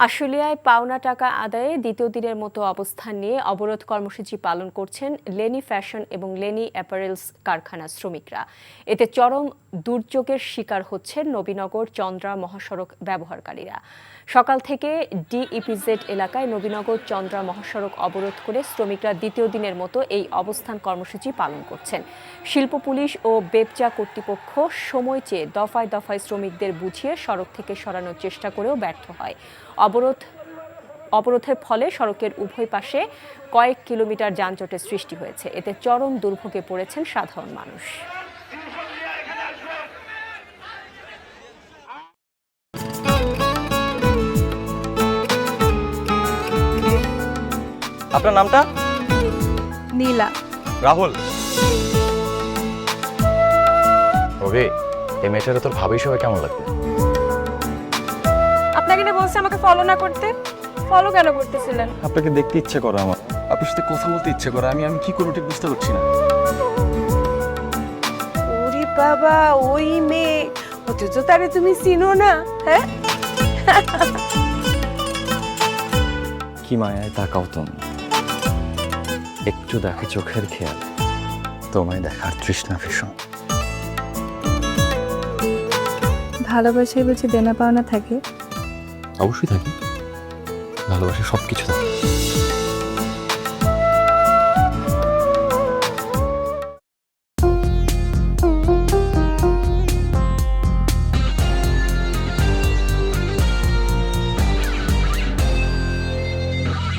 আশুলিয়ায় পাওনা টাকা আদায়ে দ্বিতীয় দিনের মতো অবস্থান নিয়ে অবরোধ কর্মসূচি পালন করছেন লেনি ফ্যাশন এবং লেনি অ্যাপারেলস কারখানার শ্রমিকরা। এতে চরম দুর্যোগের শিকার হচ্ছেন নবীনগর চন্দ্রা মহাসড়ক ব্যবহারকারীরা। সকাল থেকে ডিইপিজেড এলাকায় নবীনগর চন্দ্রা মহাসড়ক অবরোধ করে শ্রমিকরা দ্বিতীয় দিনের মতো এই অবস্থান কর্মসূচি পালন করছেন। শিল্প পুলিশ ও বেপজা কর্তৃপক্ষ সময় চেয়ে দফায় দফায় শ্রমিকদের বুঝিয়ে সড়ক থেকে সরানোর চেষ্টা করেও ব্যর্থ হয়। অবরোধের ফলে সড়কের উভয় পাশে কয়েক কিলোমিটার যানজটের সৃষ্টি হয়েছে। এতে চরম দুর্ভোগে পড়েছেন সাধারণ মানুষ। আপনার নামটা? নীলা। রাহুল। ওকে, এই মেয়েটারে তোর ভাবি সবাই কেমন লাগবে? আপনাকে না বলছে আমাকে ফলো না করতে? ফলো কেন করতেছিলেন? আপনাকে দেখতে ইচ্ছে করে আমার, আপনার সাথে কথা বলতে ইচ্ছে করে। আমি কি করব ঠিক বুঝতে পারছি না। ওরে বাবা, ওই মেয়ে, অথচ তারে তুমি চিনো না? হ্যাঁ, কি মায়ায় তাকাও তুমি, একটু দেখে চোখের খেয়াল, তোমায় দেখার তৃষ্ণা ভীষণ। ভালোবাসায় বুঝি দেনা পাওনা থাকে? অবশ্যই থাকি, ভালোবাসা সবকিছু থাকে।